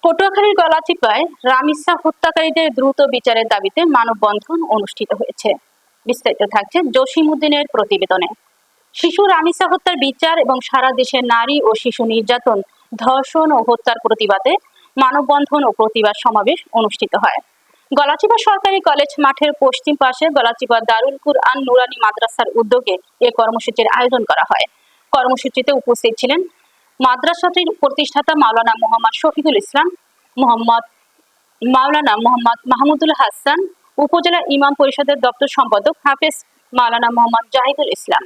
পটুয়াখালীর গলাচিপায় রামিসা হত্যাকারীদের দ্রুত বিচারের দাবিতে মানববন্ধন অনুষ্ঠিত হয়েছে। বিস্তারিত থাকছে জসিমউদ্দিনের প্রতিবেদনে। শিশু রামিসা হত্যার বিচার এবং সারা দেশে নারী ও শিশু নির্যাতন, ধর্ষণ ও হত্যার প্রতিবাদে মানববন্ধন ও প্রতিবাদ সমাবেশ অনুষ্ঠিত হয়। গলাচিপা সরকারি কলেজ মাঠের পশ্চিম পাশে গলাচিপা দারুল কুরআন নুরানি মাদ্রাসার উদ্যোগে এ কর্মসূচির আয়োজন করা হয়। কর্মসূচিতে উপস্থিত ছিলেন মাদ্রাসাটির প্রতিষ্ঠাতা মাওলানা মোহাম্মদ শফিকুল ইসলাম, মাওলানা মোহাম্মদ মাহমুদুল হাসান, উপজেলা ইমাম পরিষদের দপ্তর সম্পাদক হাফেজ মাওলানা মোহাম্মদ জাহিদুল ইসলাম।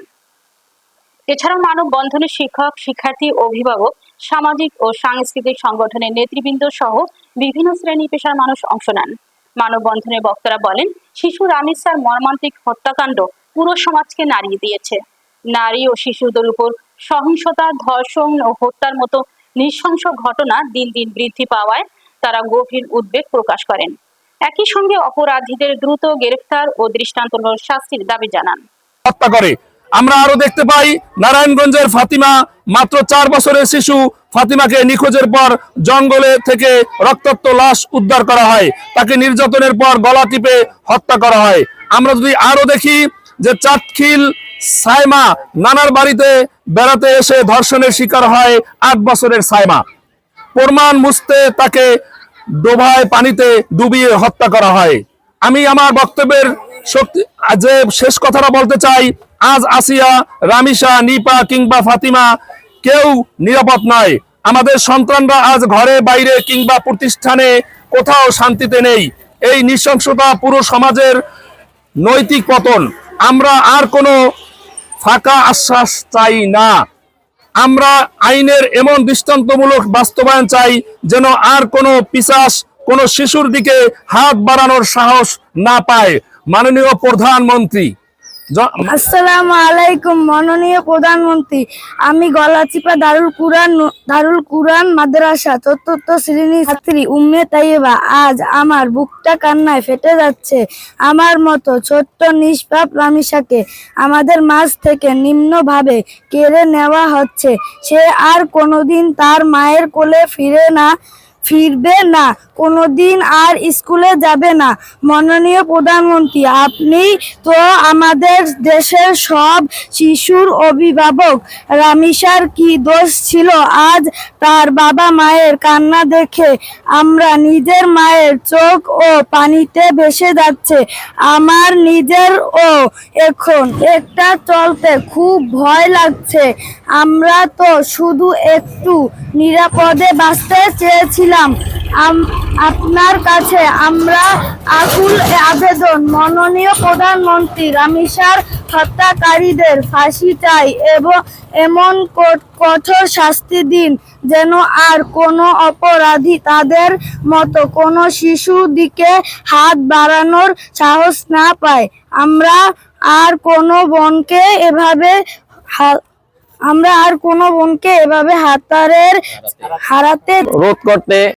এছাড়াও মানববন্ধনে শিক্ষক, শিক্ষার্থী, অভিভাবক, সামাজিক ও সাংস্কৃতিক সংগঠনের নেতৃবৃন্দ সহ বিভিন্ন শ্রেণী পেশার মানুষ অংশ নেন। মানববন্ধনে বক্তারা বলেন, শিশু রামিসার মর্মান্তিক হত্যাকাণ্ড পুরো সমাজকে নাড়িয়ে দিয়েছে। নারী ও শিশুদের উপর সহিংসতা, ধর্ষণ ও হত্যার মতো নৃশংস ঘটনা দিন দিন বৃদ্ধি পাওয়ায় তারা গভীর উদ্বেগ প্রকাশ করেন। একই সঙ্গে অপরাধীদের দ্রুত গ্রেফতার ও দৃষ্টান্তমূলক শাস্তির দাবি জানান। হত্যা করে আমরা আরো দেখতে পাই নারায়ণগঞ্জের ফাতিমা, মাত্র 4 বছরের শিশু ফাতিমাকে নিখোঁজের পর জঙ্গলে থেকে রক্তাক্ত লাশ উদ্ধার করা হয়, তাকে নির্যাতনের পর গলা টিপে হত্যা করা হয়। আমরা যদি আরো দেখি যে চাটখিল সাইমা নানার বাড়িতে বেড়াতে এসে ধর্ষণের শিকার হয় 8 বছরের সাইমা। প্রমাণ মুছতে তাকে ডোবায় পানিতে ডুবিয়ে হত্যা করা হয়। আমি আমার বক্তব্যের যে শেষ কথাটা বলতে চাই, আজ আসিয়া, রামিসা, নিপা কিংবা ফাতিমা কেউ নিরাপদ নয়। আমাদের সন্তানরা আজ ঘরে বাইরে কিংবা প্রতিষ্ঠানে কোথাও শান্তিতে নেই। এই নৃশংসতা পুরো সমাজের নৈতিক পতন। আমরা আর কোনো ফাঁকা আশ্বাস চাই না। আমরা আইনের এমন দৃষ্টান্তমূলক বাস্তবায়ন চাই যেন আর কোনো পিশাচ কোনো শিশুর দিকে হাত বাড়ানোর সাহস না পায়। মাননীয় প্রধানমন্ত্রী। আসসালামু আলাইকুম। মাননীয় প্রধানমন্ত্রী, আমি গলাচিপা দারুল কুরআন মাদ্রাসা ৪র্থ শ্রেণীর ছাত্রী উম্মে তাইয়েবা। আজ আমার বুকটা কান্নায় ফেটে যাচ্ছে। আমার মতো ছোট্ট নিষ্পাপ রামিসাকে আমাদের মাঝ থেকে নিম্নভাবে কেড়ে নেওয়া হচ্ছে। সে আর কোনোদিন তার মায়ের কোলে ফিরবে না, কোনোদিন আর স্কুলে যাবে না। মাননীয় প্রধানমন্ত্রী, আপনি তো আমাদের দেশের সব শিশুর অভিভাবক। রামিসার কি দোষ ছিল? আজ তার বাবা মায়ের কান্না দেখে আমরা নিজের মায়ের চোখ ও পানিতে ভেসে যাচ্ছে। আমার নিজেরও এখন একটা চলতে খুব ভয় লাগছে। আমরা তো শুধু একটু নিরাপদে বাঁচতে চেয়েছিলাম। আপনার কাছে আমরা আকুল আবেদন, মাননীয় প্রধানমন্ত্রী, রামিসার হত্যাকারীদের ফাঁসি চাই এবং এমন কঠোর শাস্তি দিন যেন আর কোনো অপরাধী তাদের মতো কোনো শিশুর দিকে হাত বাড়ানোর সাহস না পায়। আমরা আর কোনো বোনকে এভাবে হারাতে রোধ করতে